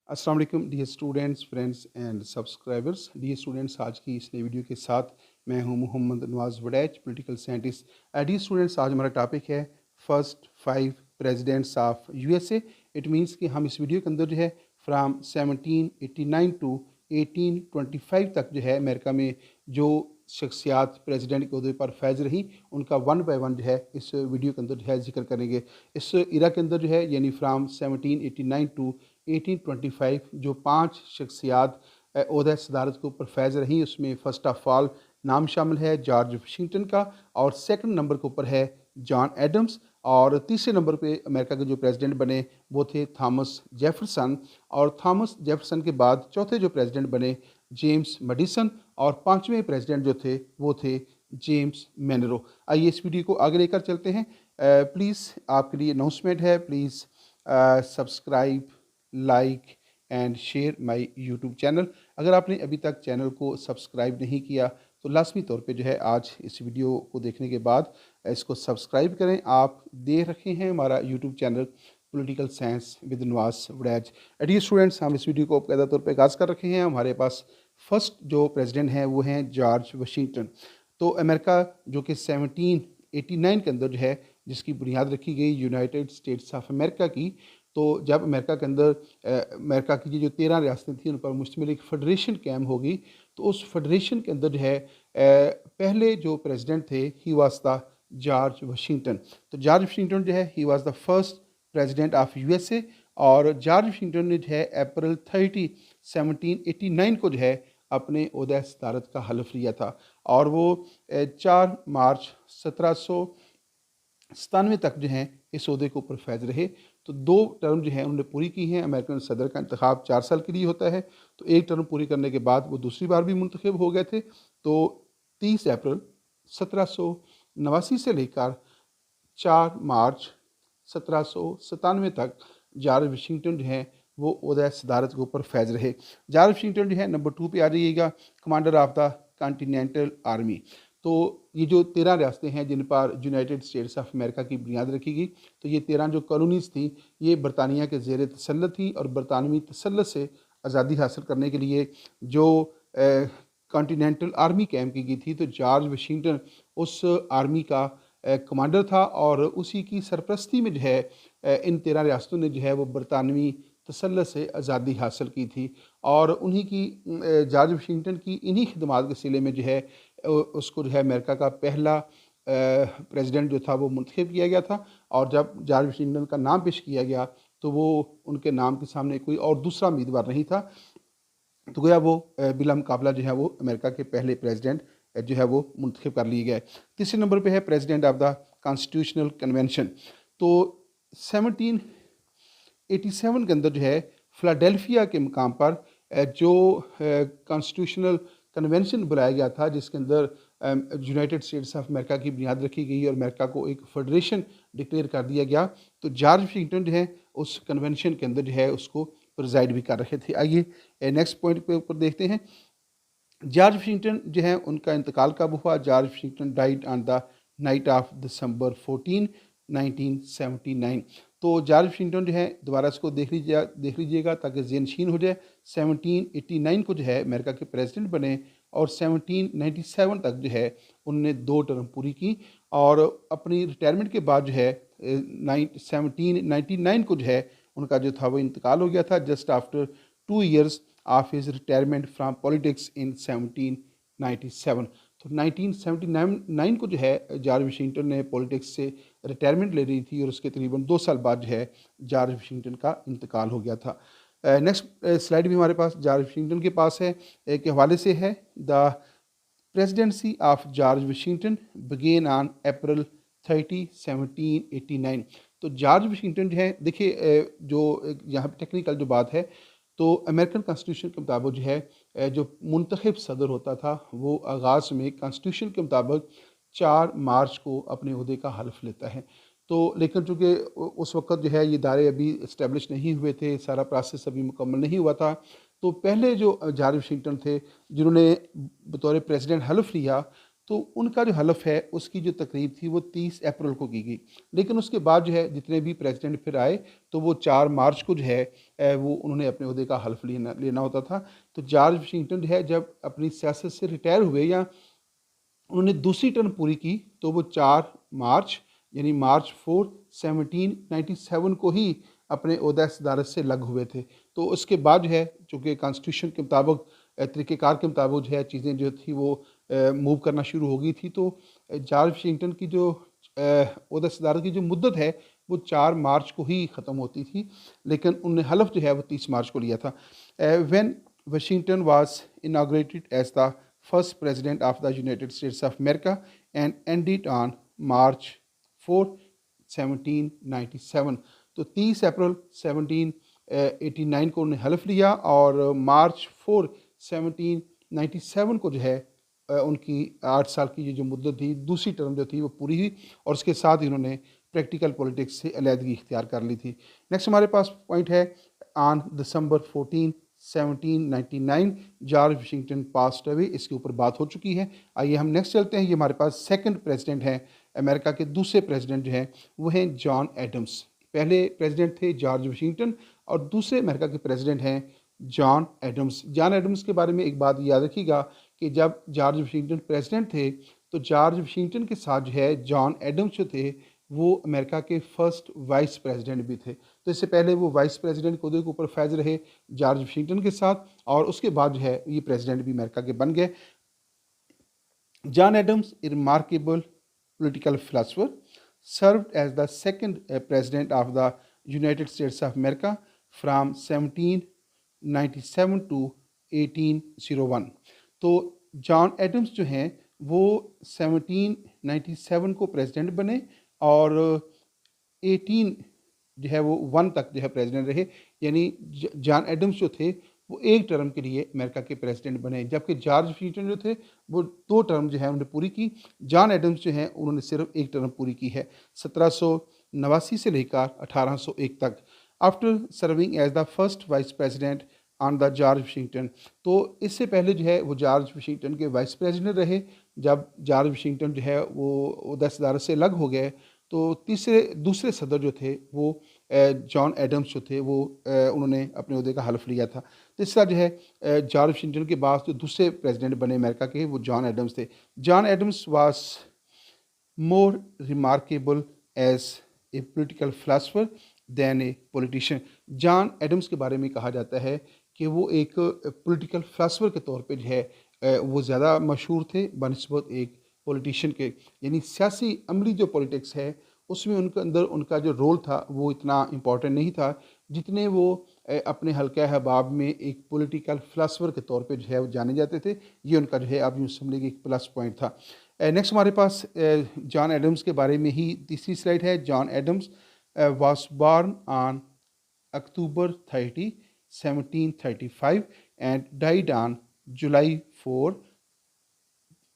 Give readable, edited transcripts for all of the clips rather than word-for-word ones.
अस्सलाम वालेकुम dear students, friends and subscribers. Dear students, आज की इस नई वीडियो के साथ मैं हूं Mohammad Nawaz Waraich, political scientist. Dear students, आज हमारा टॉपिक है first 5 presidents of USA. It means कि हम इस वीडियो के अंदर जो है फ्राम 1789 टू 1825 तक जो है अमेरिका में जो शख्सियात प्रेसिडेंट के अहदे पर फैज़ रहीं, उनका वन बाय वन जो है इस वीडियो के अंदर जो है जिक्र करेंगे। इस इरा के अंदर जो है यानी फ्राम 1789 टू 1825 जो 5 शख्सियात ओहदा सदारत के ऊपर फैज़ रहीं, उसमें फ़र्स्ट ऑफ़ ऑल नाम शामिल है जॉर्ज वाशिंगटन का, और सेकंड नंबर के ऊपर है जॉन एडम्स, और तीसरे नंबर पे अमेरिका के जो प्रेसिडेंट बने वो थे थॉमस जेफरसन, और थॉमस जेफरसन के बाद चौथे जो प्रेसिडेंट बने जेम्स मेडिसन, और पाँचवें प्रेसिडेंट जो थे वो थे जेम्स मैनरो। आइए इस वीडियो को आगे लेकर चलते हैं। प्लीज़ आपके लिए अनाउंसमेंट है, please subscribe, like and share my YouTube channel. अगर आपने अभी तक चैनल को सब्सक्राइब नहीं किया तो लाजमी तौर पे जो है आज इस वीडियो को देखने के बाद इसको सब्सक्राइब करें। आप देख रखे हैं हमारा YouTube channel political science with Nawaz Waraich. Dear students, हम इस वीडियो को कायदा तौर पे आगाज़ कर रखे हैं। हमारे पास फर्स्ट जो प्रेसिडेंट हैं वो हैं जॉर्ज वाशिंगटन। तो अमेरिका जो कि 1789 के अंदर जो है जिसकी बुनियाद रखी गई यूनाइटेड स्टेट्स ऑफ अमेरिका की। तो जब अमेरिका के अंदर अमेरिका की जो 13 रियासतें थी उन पर मुश्तमिल एक फेडरेशन कायम होगी, तो उस फेडरेशन के अंदर जो है पहले जो प्रेसिडेंट थे ही वाज द जॉर्ज वाशिंगटन। तो जॉर्ज वाशिंगटन जो है ही was the first president of USA, और जॉर्ज वाशिंगटन ने जो है अप्रैल 30 1789 को जो है अपने ओहदा सदारत का हल्फ लिया था, और वो 4 मार्च 1797 तक जो हैं इस ओहदे के ऊपर फैज़ रहे। तो 2 टर्म जो हैं उन्होंने पूरी की हैं। अमेरिकन सदर का इंतखाब 4 साल के लिए होता है, तो 1 टर्म पूरी करने के बाद वो दूसरी बार भी मुंतखब हो गए थे। तो 30 अप्रैल 1789 से लेकर 4 मार्च 1797 तक जॉर्ज वाशिंगटन जो हैं वो ओहदा सदारत के ऊपर फैज़ रहे। जॉर्ज वाशिंगटन जो है नंबर 2 पे आ जाइएगा, commander of the continental army. तो ये जो 13 रियासतें हैं जिन पर यूनाइटेड स्टेट्स ऑफ अमेरिका की बुनियाद रखी गई, तो ये 13 जो कॉलोनीज़ थी ये बरतानिया के ज़ेर तसल्लुत थी, और बरतानवी तसल्लुत से आज़ादी हासिल करने के लिए जो कॉन्टिनेंटल आर्मी कैम्प की गई थी, तो जॉर्ज वाशिंगटन उस आर्मी का कमांडर था, और उसी की सरपरस्ती में जो है इन 13 रियासतों ने जो है वो बरतानवी तसल्लुत से आज़ादी हासिल की थी। और उन्हीं की जॉर्ज वाशिंगटन की इन्हीं खिदमात के सिले में जो है उसको जो है अमेरिका का पहला प्रेसिडेंट जो था वो मुंतखब किया गया था। और जब जॉर्ज वाशिंगटन का नाम पेश किया गया तो वो उनके नाम के सामने कोई और दूसरा उम्मीदवार नहीं था, तो गोया वो बिला मुकाबला जो है वो अमेरिका के पहले प्रेसिडेंट जो है वो मुंतखब कर लिए गए। तीसरे नंबर पे है president of the constitutional convention. तो 1787 के अंदर जो है फिलाडेल्फिया के मुकाम पर जो कॉन्स्टिट्यूशनल कन्वेंशन बुलाया गया था, जिसके अंदर यूनाइटेड स्टेट्स ऑफ अमेरिका की बुनियाद रखी गई और अमेरिका को एक फेडरेशन डिक्लेयर कर दिया गया। तो जॉर्ज वाशिंगटन जो है उस कन्वेंशन के अंदर जो है उसको प्रिजाइड भी कर रहे थे। आइए नेक्स्ट पॉइंट पे ऊपर देखते हैं। जॉर्ज वाशिंगटन जो है उनका इंतकाल कब हुआ? George Washington died on the night of December 14 1979। तो जॉर्ज वाशिंगटन जो है दोबारा इसको देख लीजिएगा ताकि ज़हनशीन हो जाए। 1789 को जो है अमेरिका के प्रेसिडेंट बने, और 1797 तक जो है उनने 2 टर्म पूरी की, और अपनी रिटायरमेंट के बाद जो है 1799 को जो है उनका जो था वो इंतकाल हो गया था, just after 2 years of his retirement from politics in 1797। तो 1979 को जो है जॉर्ज वाशिंगटन ने पॉलिटिक्स से रिटायरमेंट ले रही थी, और उसके तकरीबन 2 साल बाद जो है जॉर्ज वाशिंगटन का इंतकाल हो गया था। नेक्स्ट स्लाइड भी हमारे पास जॉर्ज वाशिंगटन के पास है, एक हवाले से है। The presidency of George Washington began on April 30 1789। तो जॉर्ज वाशिंगटन जो है देखिए जो यहाँ पे टेक्निकल जो बात है, तो अमेरिकन कॉन्स्टिट्यूशन के मुताबिक जो है जो मुंतखब सदर होता था वो आगाज़ में कॉन्स्टिट्यूशन के मुताबिक 4 मार्च को अपने ओहदे का हल्फ लेता है। तो लेकिन चूँकि उस वक़्त जो है ये इदारे अभी इस्टेब्लिश नहीं हुए थे, सारा प्रोसेस अभी मुकम्मल नहीं हुआ था, तो पहले जो जॉर्ज वाशिंगटन थे जिन्होंने बतौर प्रेसिडेंट हल्फ लिया, तो उनका जो हलफ है उसकी जो तकरीब थी वो 30 अप्रैल को की गई। लेकिन उसके बाद जो है जितने भी प्रेसिडेंट फिर आए तो वो 4 मार्च को जो है वो उन्होंने अपने ओहदे का हल्फ लेना लेना होता था। तो जॉर्ज वाशिंगटन जो है जब अपनी सियासत से रिटायर हुए या उन्होंने दूसरी टर्म पूरी की तो वो 4 मार्च यानी मार्च 4 1797 को ही अपने ओहदा सदारत से लग हुए थे। तो उसके बाद जो है चूँकि कॉन्स्टिट्यूशन के मुताबिक तरीक़ेकार के मुताबिक जो है चीज़ें जो थी वो मूव करना शुरू हो गई थी। तो जॉर्ज वाशिंगटन की जो ओहदा सदारत की जो मुद्दत है वो 4 मार्च को ही ख़त्म होती थी, लेकिन उन्होंने हलफ जो है वो 30 मार्च को लिया था। When Washington was inaugurated as the first president of the United States of America and ended on March 4, 1797। तो 30 अप्रैल 1789 को उन्होंने हलफ लिया और मार्च 4, 1797 को जो है उनकी 8 साल की जो मुद्दत थी, दूसरी टर्म जो थी वो पूरी हुई और उसके साथ ही उन्होंने प्रैक्टिकल पॉलिटिक्स से अलहदगी इख्तियार कर ली थी। नेक्स्ट हमारे पास पॉइंट है on December 14 1799 George Washington passed away. इसके ऊपर बात हो चुकी है। आइए हम नेक्स्ट चलते हैं। ये हमारे पास सेकंड प्रेसिडेंट हैं, अमेरिका के दूसरे प्रेसिडेंट जो हैं वो हैं जॉन एडम्स। पहले प्रेसिडेंट थे जॉर्ज वाशिंगटन और दूसरे अमेरिका के प्रेसिडेंट हैं जॉन एडम्स। जॉन एडम्स के बारे में एक बात याद रखिएगा कि जब जॉर्ज वाशिंगटन प्रेसिडेंट थे तो जॉर्ज वाशिंगटन के साथ जो है जॉन एडम्स जो थे वो अमेरिका के फर्स्ट वाइस प्रेसिडेंट भी थे। तो इससे पहले वो वाइस प्रेसिडेंट के ऊपर फैज़ रहे जॉर्ज वाशिंगटन के साथ और उसके बाद जो है ये प्रेसिडेंट भी अमेरिका के बन गए। John Adams a remarkable political philosopher, served as the second president of the United States of America from 1797 to 1801। तो जॉन एडम्स जो हैं वो 1797 को प्रेसिडेंट बने और 18 जो है वो 1 तक जो है प्रेसिडेंट रहे। यानी जॉन एडम्स जो थे वो एक टर्म के लिए अमेरिका के प्रेसिडेंट बने, जबकि जॉर्ज वाशिंगटन जो थे वो 2 टर्म जो है उन्होंने पूरी की। जॉन एडम्स जो हैं उन्होंने सिर्फ एक टर्म पूरी की है 1789 से लेकर 1801 तक। After serving as the first vice president on the George Washington. तो इससे पहले जो है वो जॉर्ज वाशिंगटन के वाइस प्रेसिडेंट रहे। जब जॉर्ज वाशिंगटन जो है वो 10 सदारत से अलग हो गए तो दूसरे सदर जो थे वो जॉन एडम्स जो थे वो उन्होंने अपने ओहदे का हल्फ लिया था। तीसरा जो है जॉर्ज वाशिंगटन के बाद जो दूसरे प्रेसिडेंट बने अमेरिका के वो जॉन एडम्स थे। John Adams was more remarkable as a political philosopher than a politician. John Adams के बारे में कहा जाता है कि वो एक पॉलिटिकल फिलासफर के तौर पे जो है वो ज़्यादा मशहूर थे बनिस्बत एक पॉलिटिशियन के। यानी सियासी अमली जो पॉलिटिक्स है उसमें उनके अंदर उनका जो रोल था वो इतना इम्पोर्टेंट नहीं था जितने वो अपने हल्का अहबाब में एक पॉलिटिकल फिलासफर के तौर पे जो है वो जाने जाते थे। ये उनका जो है आप यूँ समझ लीजिए एक प्लस पॉइंट था। नेक्स्ट हमारे पास जॉन एडम्स के बारे में ही तीसरी स्लाइड है। John Adams was born on October 30, 1735 and died on July 4,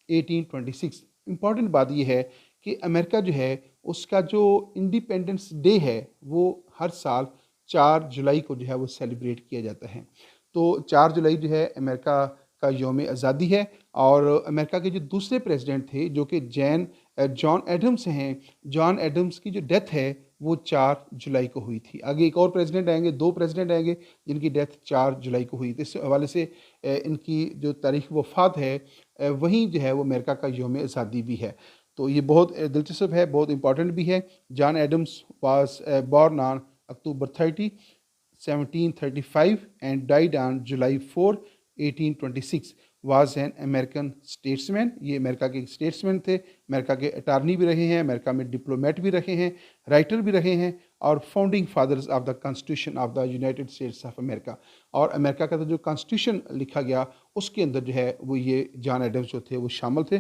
1826। Important बात यह है कि अमेरिका जो है उसका जो इंडिपेंडेंस डे है वो हर साल 4 जुलाई को जो है वो सेलिब्रेट किया जाता है। तो 4 जुलाई जो है अमेरिका का यौम आज़ादी है और अमेरिका के जो दूसरे प्रेसिडेंट थे जो कि जॉन एडम्स हैं, जॉन एडम्स की जो डेथ है वो 4 जुलाई को हुई थी। आगे एक और प्रेसिडेंट आएंगे, 2 प्रेसिडेंट आएंगे जिनकी डेथ 4 जुलाई को हुई। तो इस हवाले से इनकी जो तारीख़ वफ़ात है वहीं जो है वो अमेरिका का यौम आज़ादी भी है। तो ये बहुत दिलचस्प है, बहुत इंपॉर्टेंट भी है। John Adams was born on October 30, 1735 and died on July 4, 1826। Was an American statesman. ये अमेरिका के स्टेट्समैन थे, अमेरिका के अटारनी भी रहे हैं, अमेरिका में डिप्लोमेट भी रहे हैं, राइटर भी रहे हैं और founding fathers of the constitution of the United States of America. और अमेरिका का जो कॉन्स्टिट्यूशन लिखा गया उसके अंदर जो है वो ये जॉन एडम्स जो थे वो शामिल थे।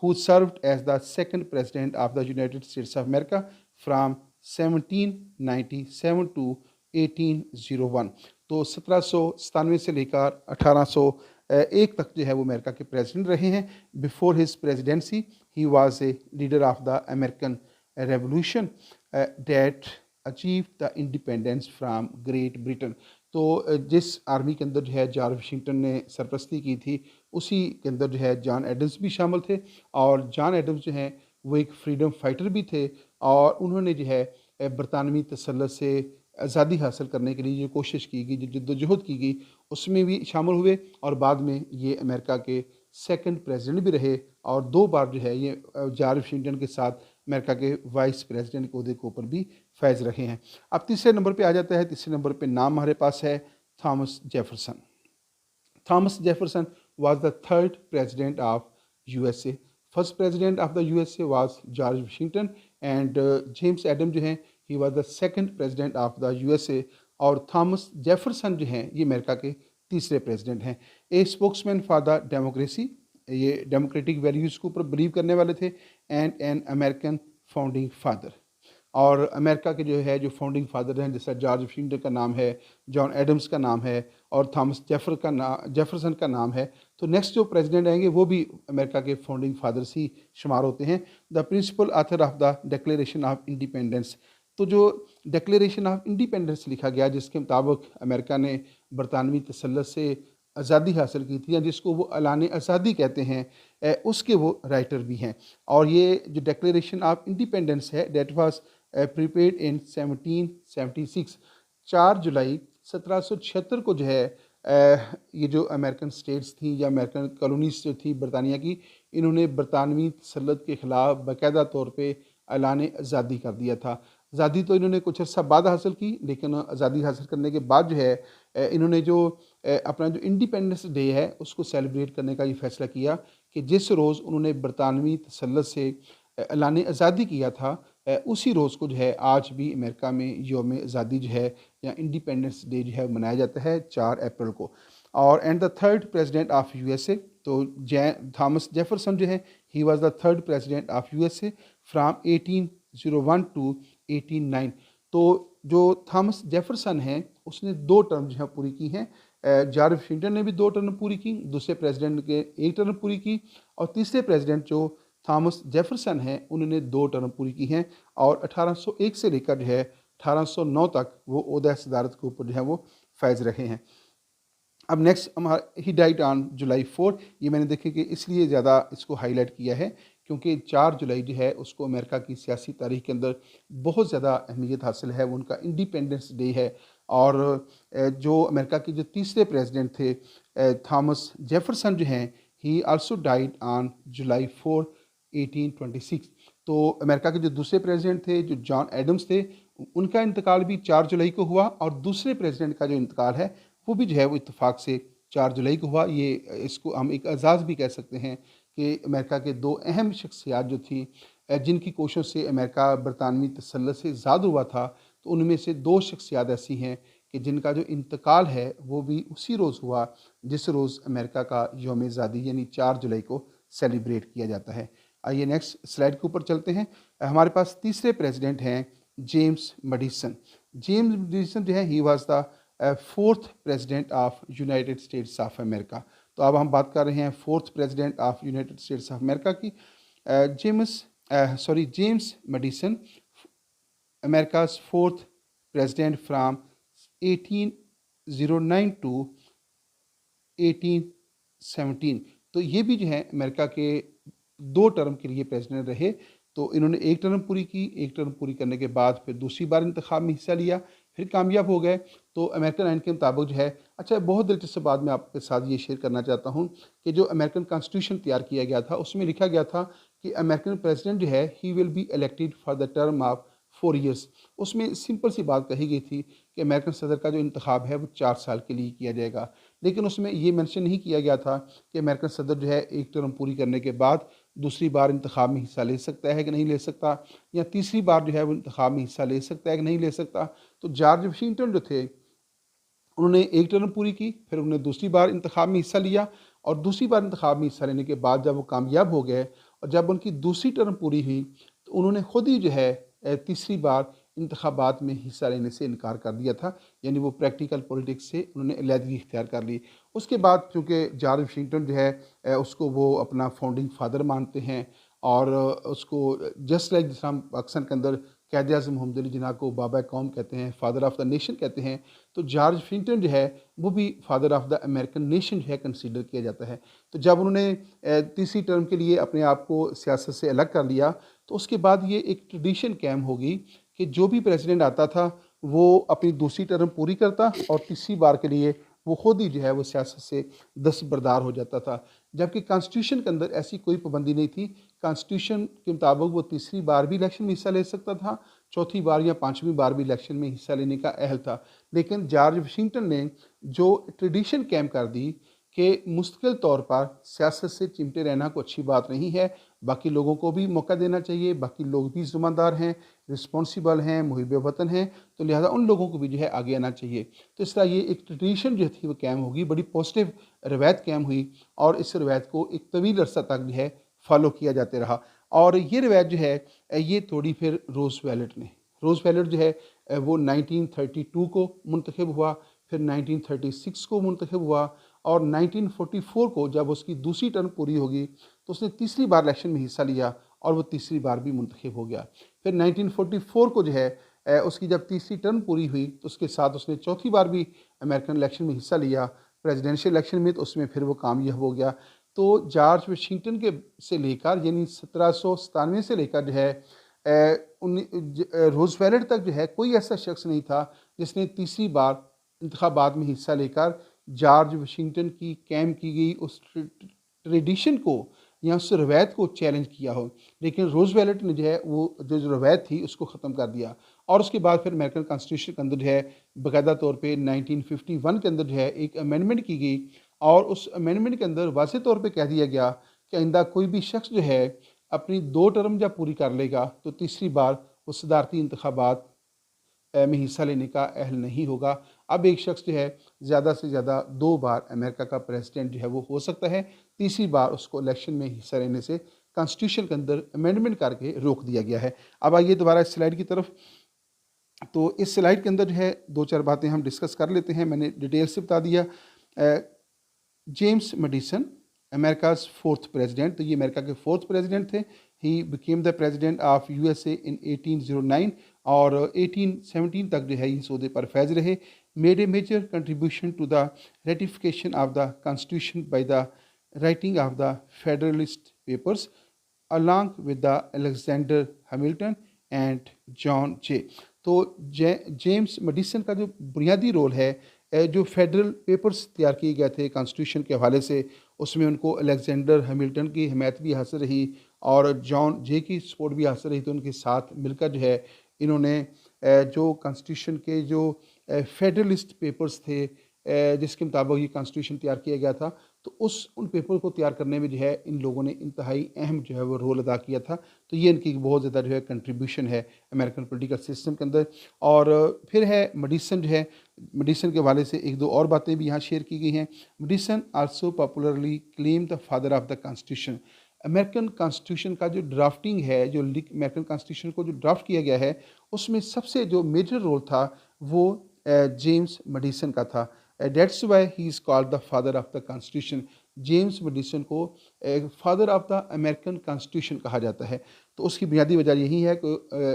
Who served as the second president of the United States of America from 1797 to 1801। तो 1797 से लेकर 1801 तक जो है वो अमेरिका के प्रेसिडेंट रहे हैं। Before his presidency he was a leader of the American revolution that achieve the independence from great Britain. तो जिस आर्मी के अंदर जो है जॉर्ज वाशिंगटन ने सरपरस्ती की थी उसी के अंदर जो है जॉन एडम्स भी शामिल थे। और जॉन एडम्स जो हैं वो एक फ्रीडम फाइटर भी थे और उन्होंने जो है बरतानवी तसल्लुत से आज़ादी हासिल करने के लिए जो कोशिश की गई, जो जद्दोजहद की गई, उसमें भी शामिल हुए और बाद में ये अमेरिका के सेकंड प्रेसिडेंट भी रहे और 2 बार जो है ये जॉर्ज वाशिंगटन के साथ अमेरिका के वाइस प्रेसिडेंट के ओहदे के ऊपर भी फैज़ रहे हैं। अब तीसरे नंबर पे आ जाता है। तीसरे नंबर पे नाम हमारे पास है Thomas Jefferson. Thomas Jefferson was the third president of USA. First president of the USA was George Washington and James Adams जो हैं he was the second president of the USA और थॉमस जेफरसन जो हैं ये America के तीसरे president हैं। A spokesman for the democracy, ये डेमोक्रेटिक वैल्यूज़ के ऊपर बिलीव करने वाले थे and an American founding father. और अमेरिका के जो है जो फाउंडिंग फादर हैं जैसा जॉर्ज वाशिंगटन का नाम है, जॉन एडम्स का नाम है और थॉमस जेफरसन का नाम है, तो नेक्स्ट जो प्रेसिडेंट आएंगे वो भी अमेरिका के फाउंडिंग फादर्स ही शुमार होते हैं। The principal author of the declaration of independence, तो जो डिक्लेरेशन ऑफ इंडिपेंडेंस लिखा गया जिसके मुताबिक अमेरिका ने बरतानवी तसल्लुत से आज़ादी हासिल की थी या जिसको वो ऐलान आज़ादी कहते हैं, उसके वो राइटर भी हैं। और ये जो डिक्लेरेशन ऑफ इंडिपेंडेंस है डेट वाज प्रिपेयर्ड इन 1776, 4 जुलाई 1776 को जो है ये जो अमेरिकन स्टेट्स थी या अमेरिकन कॉलोनीज जो थी बरतानिया की, इन्होंने बरतानवी तसल्लुत के ख़िलाफ़ बाकायदा तौर पे ऐलान आज़ादी कर दिया था। आज़ादी तो इन्होंने कुछ अर्सा बाद हासिल की, लेकिन आज़ादी हासिल करने के बाद जो है इन्होंने जो अपना जो इंडिपेंडेंस डे है उसको सेलिब्रेट करने का ये फ़ैसला किया कि जिस रोज़ उन्होंने बरतानवी तसल्लुत से ऐलान आज़ादी किया था, उसी रोज़ को जो है आज भी अमेरिका में यौम आज़ादी जो है या इंडिपेंडेंस डे जो है मनाया जाता है 4 अप्रैल को। और and the third president of USA, तो थॉमस जेफरसन जो है ही was the third president of USA from 1801 to 1809। तो जो थॉमस जेफरसन हैं उसने 2 टर्म जो है पूरी की हैं। जॉर्ज वाशिंगटन ने भी 2 टर्म पूरी की, दूसरे प्रेसिडेंट के 1 टर्म पूरी की और तीसरे प्रेसिडेंट जो थॉमस जेफरसन हैं उन्होंने 2 टर्म पूरी की हैं और 1801 से लेकर जो है 1809 तक वो ओहदा सदारत के ऊपर जो है वो फैज़ रहे हैं। अब नेक्स्ट हमारा ही डाइट ऑन जुलाई 4, ये मैंने देखे कि इसलिए ज़्यादा इसको हाईलाइट किया है क्योंकि 4 जुलाई जो है उसको अमेरिका की सियासी तारीख के अंदर बहुत ज़्यादा अहमियत हासिल है, वो उनका इंडिपेंडेंस डे है। और जो अमेरिका के जो तीसरे प्रेसिडेंट थे थॉमस जेफरसन जो हैं ही आल्सो डाइड ऑन जुलाई 4, 1826। तो अमेरिका के जो दूसरे प्रेसिडेंट थे जो जॉन एडम्स थे उनका इंतकाल भी 4 जुलाई को हुआ और दूसरे प्रेसिडेंट का जो इंतकाल है वो भी जो है वो इत्तेफाक से 4 जुलाई को हुआ। ये इसको हम एक एजाज़ भी कह सकते हैं कि अमेरिका के 2 अहम शख्सियात जो थी जिनकी कोशिशों से अमेरिका बरतानवी तसल्लुत से आज़ाद हुआ था, तो उनमें से 2 शख्सियात ऐसी हैं कि जिनका जो इंतकाल है वो भी उसी रोज़ हुआ जिस रोज़ अमेरिका का यौम आज़ादी यानी 4 जुलाई को सेलिब्रेट किया जाता है। आइए नेक्स्ट स्लाइड के ऊपर चलते हैं। हमारे पास तीसरे प्रेसिडेंट हैं जेम्स मेडिसन। जेम्स मेडिसन जो है ही was the 4th president of United States of America. तो अब हम बात कर रहे हैं 4th president of United States of America की। James Madison America's 4th president from 1809 to 1817। तो ये भी जो है अमेरिका के 2 टर्म के लिए प्रेसिडेंट रहे। तो इन्होंने 1 टर्म पूरी की, 1 टर्म पूरी करने के बाद फिर दूसरी बार इंतखाब में हिस्सा लिया, फिर कामयाब हो गए। तो अमेरिकन आइन के मुताबिक जो है, अच्छा बहुत दिलचस्प बात मैं आपके साथ ये शेयर करना चाहता हूँ कि जो अमेरिकन कॉन्स्टिट्यूशन तैयार किया गया था उसमें लिखा गया था कि अमेरिकन प्रेसिडेंट जो है he will be elected for the term of 4 years. उसमें सिंपल सी बात कही गई थी कि अमेरिकन सदर का जो इंतखाब है वो 4 साल के लिए किया जाएगा, लेकिन उसमें ये मेंशन नहीं किया गया था कि अमेरिकन सदर जो है 1 टर्म पूरी करने के बाद दूसरी बार इंतखाब में हिस्सा ले सकता है कि नहीं ले सकता, या तीसरी बार जो है वो इंतखाब में हिस्सा ले सकता है कि नहीं ले सकता। तो जॉर्ज वाशिंगटन जो थे उन्होंने 1 टर्म पूरी की, फिर उन्होंने दूसरी बार इंतखाब में हिस्सा लिया और दूसरी बार इंतखाब में हिस्सा लेने के बाद जब वो कामयाब हो गए और जब उनकी दूसरी टर्म पूरी हुई तो उन्होंने खुद ही जो है तीसरी बार इंतखाबात में हिस्सा लेने से इनकार कर दिया था, यानी वो प्रैक्टिकल पॉलिटिक्स से उन्होंने अलहदगी इख्तियार कर ली। उसके बाद चूँकि जॉर्ज वाशिंगटन जो है उसको वो अपना फाउंडिंग फादर मानते हैं और उसको जस्ट लाइक जिस हम पाकिस्तान के अंदर क़ायद आज़म मोहम्मद अली जिन्ना को बाबा कौम कहते हैं, फादर ऑफ़ द नेशन कहते हैं, तो जॉर्ज वाशिंगटन जो है वो भी father of the American nation जो है कंसीडर किया जाता है। तो जब उन्होंने तीसरी टर्म के लिए अपने आप को सियासत से अलग कर लिया, तो उसके बाद ये एक ट्रेडिशन कायम होगी कि जो भी प्रेसिडेंट आता था वो अपनी दूसरी टर्म पूरी करता और तीसरी बार के लिए वो खुद ही जो है वो सियासत से दस्तबरदार हो जाता था। जबकि कॉन्स्टिट्यूशन के अंदर ऐसी कोई पाबंदी नहीं थी। कॉन्स्टिट्यूशन के मुताबिक वो तीसरी बार भी इलेक्शन में हिस्सा ले सकता था, चौथी बार या पाँचवीं बार भी इलेक्शन में हिस्सा लेने का अहल था। लेकिन जॉर्ज वाशिंगटन ने जो ट्रेडिशन कायम कर दी कि मुस्तकिल तौर पर सियासत से चिमटे रहना कोई अच्छी बात नहीं है, बाकी लोगों को भी मौका देना चाहिए, बाकी लोग भी ज़िम्मेदार हैं, रिस्पॉन्सिबल हैं, मुहिब वतन हैं, तो लिहाजा उन लोगों को भी जो है आगे आना चाहिए। तो इस तरह ये एक ट्रेडिशन जो थी वो कायम होगी, बड़ी पॉजिटिव रवायत कायम हुई और इस रवायत को एक तवील अरसा तक जो है फॉलो किया जाते रहा। और ये रवायत जो है ये तोड़ी फिर रोज़वेल्ट ने। रोज़वेल्ट जो है वो 1932 को मुंतखब हुआ, फिर 1936 को मुंतखब हुआ और 1944 को जब उसकी दूसरी टर्म पूरी होगी तो उसने तीसरी बार इलेक्शन में हिस्सा लिया और वो तीसरी बार भी मुंतखब हो गया। फिर 1944 को जो है उसकी जब तीसरी टर्म पूरी हुई तो उसके साथ उसने चौथी बार भी अमेरिकन इलेक्शन में हिस्सा लिया, प्रेसिडेंशियल इलेक्शन में, तो उसमें फिर वो कामयाब हो गया। तो जॉर्ज वाशिंगटन के से लेकर यानी 1797 से लेकर जो है रोज़वेल्ट तक जो है कोई ऐसा शख्स नहीं था जिसने तीसरी बार इंतखाबात में हिस्सा लेकर जॉर्ज वाशिंगटन की कायम की गई उस ट्रेडिशन को या उस रवायत को चैलेंज किया हो। लेकिन रोज़वेल्ट ने जो है वो जो रवायत थी उसको ख़त्म कर दिया और उसके बाद फिर अमेरिकन कॉन्स्टिट्यूशन के अंदर जो है बाकायदा तौर पे 1951 के अंदर जो है एक अमेंडमेंट की गई और उस अमेंडमेंट के अंदर वाज़ेह तौर पे कह दिया गया कि आइंदा कोई भी शख्स जो है अपनी 2 टर्म जब पूरी कर लेगा तो तीसरी बार वो सदारती इंतखाबात में हिस्सा लेने का अहल नहीं होगा। अब एक शख्स जो है ज़्यादा से ज़्यादा 2 बार अमेरिका का प्रेसिडेंट जो है वो हो सकता है, तीसरी बार उसको इलेक्शन में हिस्सा लेने से कॉन्स्टिट्यूशन के अंदर अमेंडमेंट करके रोक दिया गया है। अब आइए दोबारा इस स्लाइड की तरफ। तो इस स्लाइड के अंदर जो है 2-4 बातें हम डिस्कस कर लेते हैं। मैंने डिटेल से बता दिया। James medicine America's 4th president, तो ये अमेरिका के 4th प्रेसिडेंट थे। He became the president of USA in 1809 और 1817 तक जो है इस ओहदे पर फैज़ रहे। Made a major contribution to the ratification of the constitution by the writing of the Federalist Papers along with the Alexander Hamilton and John Jay. तो जेम्स मेडिसन का जो बुनियादी रोल है, जो फेडरल पेपर्स तैयार किए गए थे कॉन्स्टिट्यूशन के हवाले से, उसमें उनको अलेक्जेंडर हैमिल्टन की हिमायत भी हासिल रही और जॉन जे की सपोर्ट भी हासिल रही। तो उनके साथ मिलकर जो है इन्होंने जो कॉन्स्टिट्यूशन के जो फेडरलिस्ट पेपर्स थे जिसके मुताबिक ये कॉन्स्टिट्यूशन तैयार किया गया था, तो उन पेपर को तैयार करने में जो है इन लोगों ने इंतहाई अहम जो है वो रोल अदा किया था। तो ये इनकी बहुत ज़्यादा जो है कंट्रीब्यूशन है अमेरिकन पॉलिटिकल सिस्टम के अंदर। और फिर है मेडिसन जो है, मेडिसन के हवाले से 1-2 और बातें भी यहाँ शेयर की गई हैं। Madison also popularly claim the father of the constitution. American constitution का जो ड्राफ्टिंग है, जो अमेरिकन कॉन्स्टिट्यूशन को जो ड्राफ्ट किया गया है, उसमें सबसे जो मेजर रोल था वो जेम्स मेडिसन का था। That's why he is called the father of the constitution. James Madison को father of the American constitution कहा जाता है। तो उसकी बुनियादी वजह यही है कि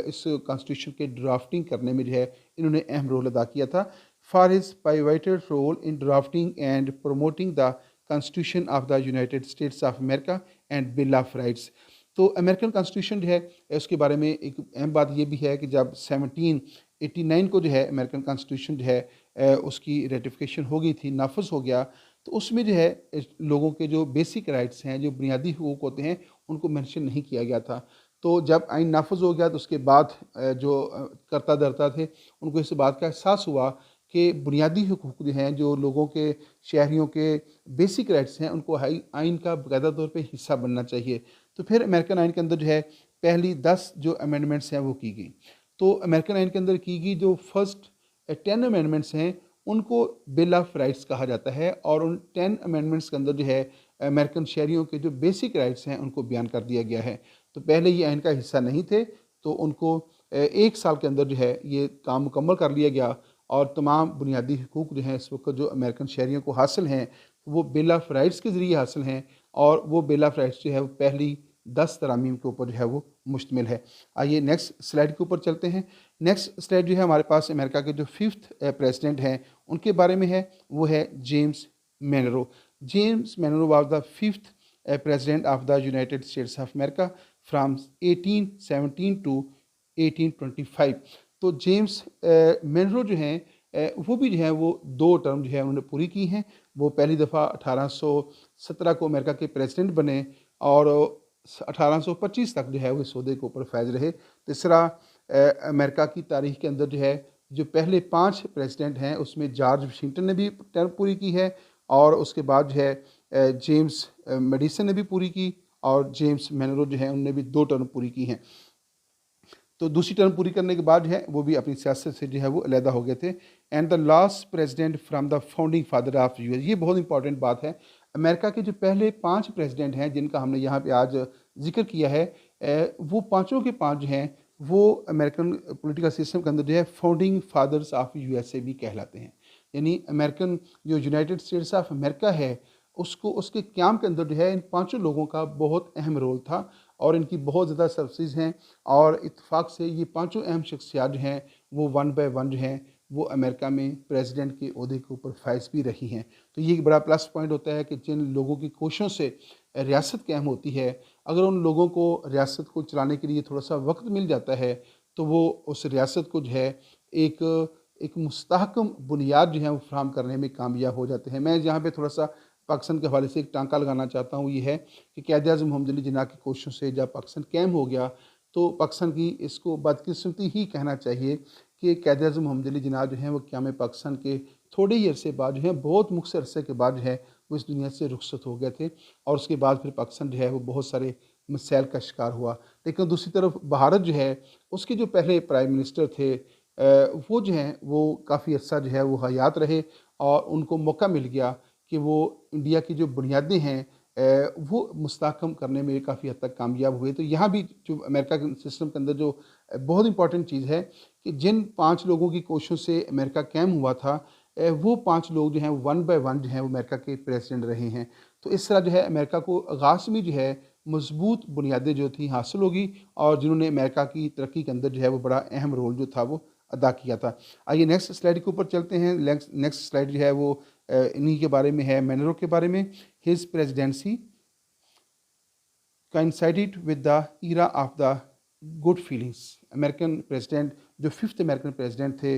इस कॉन्स्टिट्यूशन के ड्राफ्टिंग करने में जो है इन्होंने अहम रोल अदा किया था। For his pivotal role in drafting and promoting the constitution of the United States of America and bill of rights. तो अमेरिकन कॉन्स्टिट्यूशन जो है उसके बारे में एक अहम बात ये भी है कि जब 1789 को जो है अमेरिकन कॉन्स्टिट्यूशन जो है उसकी रेटिफिकेशन हो गई थी, नाफज हो गया, तो उसमें जो है लोगों के जो बेसिक राइट्स हैं, जो बुनियादी हुकूक होते हैं, उनको मेंशन नहीं किया गया था। तो जब आइन नाफज हो गया तो उसके बाद जो करता धरता थे उनको इस बात का एहसास हुआ कि बुनियादी हुकूक जो हैं, जो लोगों के, शहरियों के बेसिक राइट्स हैं, उनको आइन का बाकायदा तौर पे हिस्सा बनना चाहिए। तो फिर अमेरिकन आइन के अंदर जो है पहली 10 जो अमेंडमेंट्स हैं वो की गई। तो अमेरिकन आइन के अंदर की गई जो फर्स्ट 10 अमेंडमेंट्स हैं उनको बिल ऑफ राइट्स कहा जाता है और उन 10 अमेंडमेंट्स के अंदर जो है अमेरिकन शहरियों के जो बेसिक राइट्स हैं उनको बयान कर दिया गया है। तो पहले ये आइन का हिस्सा नहीं थे, तो उनको 1 साल के अंदर जो है ये काम मुकम्मल कर लिया गया और तमाम बुनियादी हुकूक जो हैं इस वक्त जो अमेरिकन शहरियों को हासिल हैं वो बिल ऑफ राइट्स के ज़रिए हासिल हैं और वो बिल ऑफ राइट्स जो है वो पहली 10 तरामीम के ऊपर जो है वो मुश्तमिल है। आइए नेक्स्ट स्लाइड के ऊपर चलते हैं। नेक्स्ट स्लाइड जो है हमारे पास अमेरिका के जो 5th प्रेसिडेंट हैं उनके बारे में है, वो है James Monroe. James Monroe was the 5th president of the United States of America from 1817 to 1825। तो जेम्स मेनरो जो हैं वो भी जो है वो 2 टर्म जो है उन्होंने पूरी की हैं। वो पहली दफ़ा 1817 को अमेरिका के प्रेसिडेंट बने और 1825 तक जो है वो इस ओहदे के ऊपर फैज़ रहे। तीसरा अमेरिका की तारीख के अंदर जो है जो पहले 5 प्रेसिडेंट हैं उसमें जॉर्ज वाशिंगटन ने भी टर्म पूरी की है, और उसके बाद जो है जेम्स मेडिसन ने भी पूरी की, और जेम्स मेनरो जो है उनने भी 2 टर्म पूरी की हैं। तो दूसरी टर्म पूरी करने के बाद जो है वो भी अपनी सियासत से जो है वो अलहदा हो गए थे। And the last president from the founding father of US, ये बहुत इंपॉर्टेंट बात है। अमेरिका के जो पहले 5 प्रेसिडेंट हैं जिनका हमने यहाँ पे आज जिक्र किया है, वो पाँचों के 5 जो हैं वो अमेरिकन पॉलिटिकल सिस्टम के अंदर जो है फाउंडिंग फादर्स ऑफ यूएसए भी कहलाते हैं। यानी अमेरिकन जो यूनाइटेड स्टेट्स ऑफ अमेरिका है उसको उसके क़याम के अंदर जो है इन पाँचों लोगों का बहुत अहम रोल था, और इनकी बहुत ज़्यादा सर्विसेज हैं, और इत्तेफाक से ये पाँचों अहम शख्सियात जो हैं वो 1 बाय 1 जो हैं वो अमेरिका में प्रेसिडेंट के ओहदे के ऊपर फाइज भी रही हैं। तो ये एक बड़ा प्लस पॉइंट होता है कि जिन लोगों की कोशिशों से रियासत कायम होती है, अगर उन लोगों को रियासत को चलाने के लिए थोड़ा सा वक्त मिल जाता है तो वो उस रियासत को जो है एक एक मुस्तहकम बुनियाद जो है वो फ्राहम करने में कामयाब हो जाते हैं। मैं यहाँ पे थोड़ा सा पाकिस्तान के हवाले से एक टांका लगाना चाहता हूँ, ये है कि क़ायद-ए-आज़म मोहम्मद अली जिन्ना की कोशिशों से जब पाकिस्तान कायम हो गया तो पाकिस्तान की इसको बदकिस्मती ही कहना चाहिए कि क़ायद-ए-आज़म मोहम्मद अली जिन्ना जो हैं वो क़याम पाकिस्तान के थोड़े ही अरसे बाद जो है, बहुत मुख्तर अरसे के बाद जो है वो इस दुनिया से रुखसत हो गए थे, और उसके बाद फिर पाकिस्तान जो है वो बहुत सारे मसाइल का शिकार हुआ। लेकिन दूसरी तरफ भारत जो है उसके जो पहले प्राइम मिनिस्टर थे वो जो हैं वो काफ़ी अर्सा जो है वो हयात रहे, और उनको मौका मिल गया कि वो इंडिया की जो बुनियादें हैं वो मुस्तहकम करने में काफ़ी हद तक कामयाब हुए। तो यहाँ भी जो अमेरिका के सिस्टम के अंदर जो बहुत इंपॉर्टेंट चीज़ है कि जिन 5 लोगों की कोशिशों से अमेरिका कायम हुआ था, वो 5 लोग जो हैं 1 बाय 1 जो हैं वो अमेरिका के प्रेसिडेंट रहे हैं। तो इस तरह जो है अमेरिका को आगाज़ में जो है मज़बूत बुनियादें जो थी हासिल होगी, और जिन्होंने अमेरिका की तरक्की के अंदर जो है वो बड़ा अहम रोल जो था वो अदा किया था। आइए नेक्स्ट स्लाइड के ऊपर चलते हैं। नेक्स्ट स्लाइड जो है वो इन्हीं के बारे में है, मेनरो के बारे में। His presidency coincided with the era of the good feelings। American president जो 5th अमेरिकन प्रेसिडेंट थे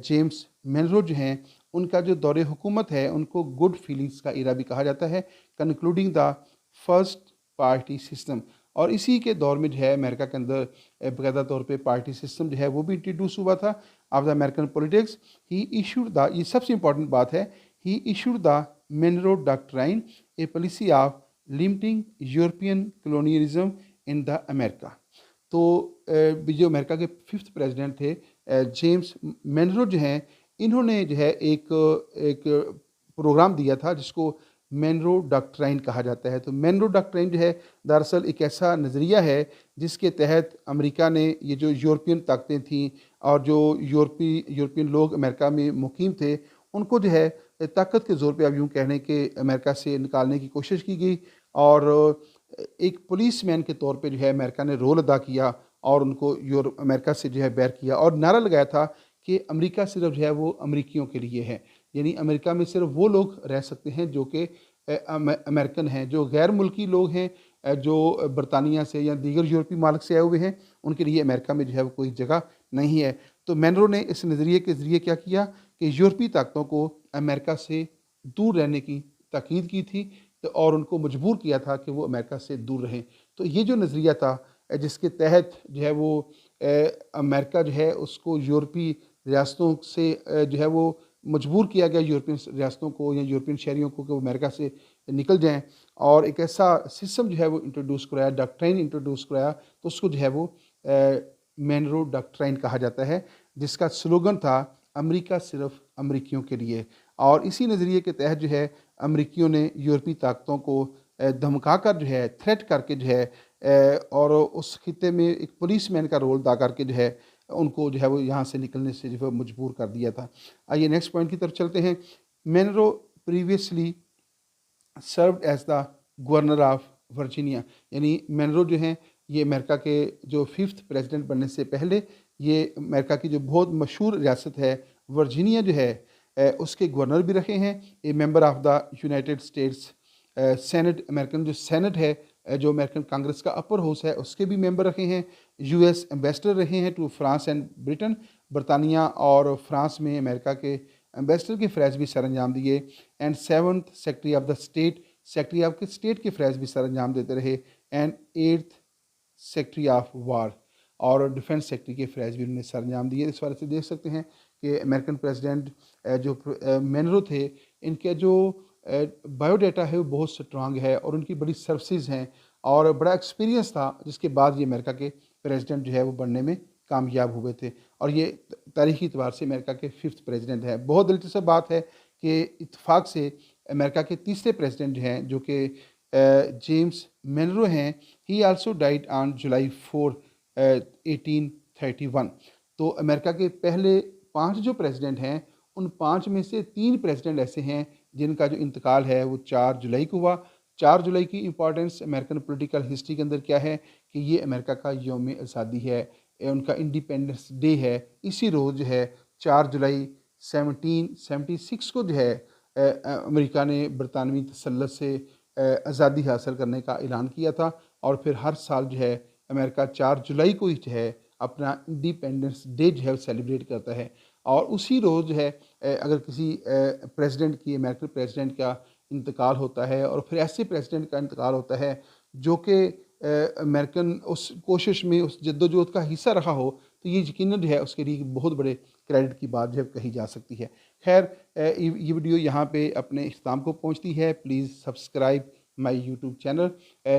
जेम्स मेनरो जो हैं उनका जो दौरे हुकूमत है उनको गुड फीलिंग्स का इरा भी कहा जाता है, concluding the first party system. और इसी के दौर में जो है अमेरिका के अंदर बाकायदा तौर पे पार्टी सिस्टम जो है वो भी इंट्रोड्यूस हुआ था of the American politics. He issued the, ये सबसे इंपॉर्टेंट बात है, he issued the Monroe doctrine, a policy of limiting European colonialism in the America. तो जो अमेरिका के 5th प्रेसिडेंट थे जेम्स मेनरो जो हैं इन्होंने जो है एक प्रोग्राम दिया था जिसको मेनरो डॉक्ट्राइन कहा जाता है। तो मेनरो डॉक्ट्राइन जो है दरअसल एक ऐसा नज़रिया है जिसके तहत अमेरिका ने ये जो यूरोपियन ताकतें थीं और जो यूरोपियन लोग अमेरिका में मुकीम थे उनको जो है ताकत के ज़ोर पे, अब यूँ कहने के अमेरिका से निकालने की कोशिश की गई, और एक पुलिसमैन के तौर पे जो है अमेरिका ने रोल अदा किया और उनको अमेरिका से जो है बैर किया, और नारा लगाया था कि अमेरिका सिर्फ जो है वो अमेरिकियों के लिए है, यानी अमेरिका में सिर्फ वो लोग रह सकते हैं जो कि अमेरिकन हैं, जो गैर मुल्की लोग हैं जो बरतानिया से या दीगर यूरोपीय मालिक से आए हुए हैं उनके लिए अमेरिका में जो है वो कोई जगह नहीं है। तो मेनरो ने इस नज़रिए के ज़रिए क्या किया कि यूरोपीय ताकतों को अमेरिका से दूर रहने की ताकीद की थी, तो और उनको मजबूर किया था कि वो अमेरिका से दूर रहें। तो ये जो नज़रिया था जिसके तहत जो है वो अमेरिका जो है उसको यूरोपीय रियासतों से जो है वो मजबूर किया गया, यूरोपियन रियासतों को या यूरोपियन शहरियों को कि वो अमेरिका से निकल जाएं, और एक ऐसा सिस्टम जो है वो इंट्रोड्यूस कराया, डॉक्ट्राइन इंट्रोड्यूस कराया, तो उसको जो है वो मेनरो डॉक्ट्राइन कहा जाता है, जिसका स्लोगन था अमेरिका सिर्फ अमेरिकियों के लिए। और इसी नज़रिए के तहत जो है अमेरिकियों ने यूरोपीय ताकतों को धमका कर जो है, थ्रेट करके जो है और उस खित्ते में एक पुलिसमैन का रोल अदा करके जो है उनको जो है वो यहाँ से निकलने से जो है मजबूर कर दिया था। आइए नेक्स्ट पॉइंट की तरफ चलते हैं। Monroe previously served as the governor of Virginia. यानी मनरो जो हैं ये अमेरिका के जो 5th प्रेसिडेंट बनने से पहले ये अमेरिका की जो बहुत मशहूर रियासत है वर्जीनिया जो है उसके गवर्नर भी रहे हैं। ए member of the United states senate, American जो सेनेट है जो अमेरिकन कांग्रेस का अपर हाउस है उसके भी मेंबर रहे हैं। यूएस एम्बेसडर रहे हैं टू फ्रांस एंड ब्रिटेन। बरतानिया और फ्रांस में अमेरिका के एम्बेसडर के फ़रज़ भी सर अंजाम दिए। And 7th secretary of the state, secretary of के स्टेट के फ़रज़ भी सर अंजाम देते रहे। And 8th secretary of war और डिफेंस सेक्रेटरी के फ़रज़ भी उन्होंने सर अंजाम दिए। इस वजह से देख सकते हैं कि अमेरिकन प्रेसिडेंट जो मनरो थे इनके जो बायोडाटा है वो बहुत स्ट्रांग है और उनकी बड़ी सर्विसेज हैं और बड़ा एक्सपीरियंस था, जिसके बाद ये अमेरिका के प्रेसिडेंट जो है वो बनने में कामयाब हुए थे और ये तारीख़ी एतबार से अमेरिका के 5th प्रेसिडेंट है। बहुत दिलचस्प बात है कि इत्तेफाक से अमेरिका के तीसरे प्रेसिडेंट जो हैं जो कि जेम्स मनरो हैं, ही आल्सो डाइड ऑन जुलाई 4 1831। तो अमेरिका के पहले 5 जो प्रेसिडेंट हैं उन 5 में से 3 प्रेसिडेंट ऐसे हैं जिनका जो इंतकाल है वो 4 जुलाई को हुआ। 4 जुलाई की इम्पॉर्टेंस अमेरिकन पॉलिटिकल हिस्ट्री के अंदर क्या है कि ये अमेरिका का यौम आज़ादी है, उनका इंडिपेंडेंस डे है। इसी रोज़ जो है 4 जुलाई 1776 को जो है अमेरिका ने बरतानवी तसल्लुत से आज़ादी हासिल करने का ऐलान किया था और फिर हर साल जो है अमेरिका 4 जुलाई को ही जो है अपना इंडिपेंडेंस डे जो है सेलिब्रेट करता है। और उसी रोज़ जो है अगर किसी प्रेसिडेंट की, अमेरिकन प्रेसिडेंट का इंतकाल होता है और फिर ऐसे प्रेसिडेंट का इंतकाल होता है जो कि अमेरिकन उस कोशिश में, उस जद्दोजहद का हिस्सा रहा हो, तो ये यकीनन जो है उसके लिए बहुत बड़े क्रेडिट की बात जो है कही जा सकती है। खैर ये वीडियो यहाँ पे अपने इख्तिताम को पहुँचती है। Please subscribe my YouTube channel.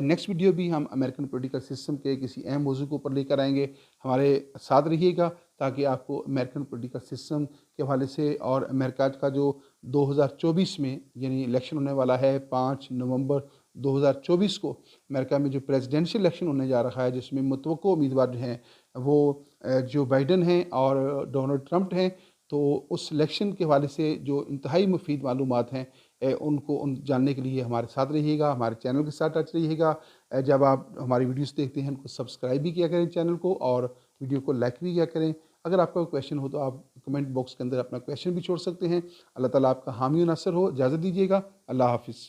Next video भी हम अमेरिकन पॉलिटिकल सिस्टम के किसी अहम मौजू के ऊपर लेकर आएंगे। हमारे साथ रहिएगा ताकि आपको अमेरिकन पॉलिटिकल सिस्टम के हवाले से और अमेरिका का जो 2024 में यानी इलेक्शन होने वाला है 5 नवंबर 2024 को अमेरिका में जो प्रेसिडेंशियल इलेक्शन होने जा रहा है, जिसमें मुतवक्को उम्मीदवार जो हैं वो जो बाइडन हैं और डोनाल्ड ट्रंप हैं, तो उस इलेक्शन के हवाले से जो इंतहाई मुफीद मालूमात हैं उन जानने के लिए हमारे साथ रहिएगा, हमारे चैनल के साथ टच रहिएगा। जब आप हमारी वीडियोस देखते हैं उनको सब्सक्राइब भी किया करें चैनल को और वीडियो को लाइक भी किया करें। अगर आपका कोई क्वेश्चन हो तो आप कमेंट बॉक्स के अंदर अपना क्वेश्चन भी छोड़ सकते हैं। अल्लाह ताला आपका हामी और नासर हो। इजाज़त दीजिएगा। अल्लाह हाफ़िज़।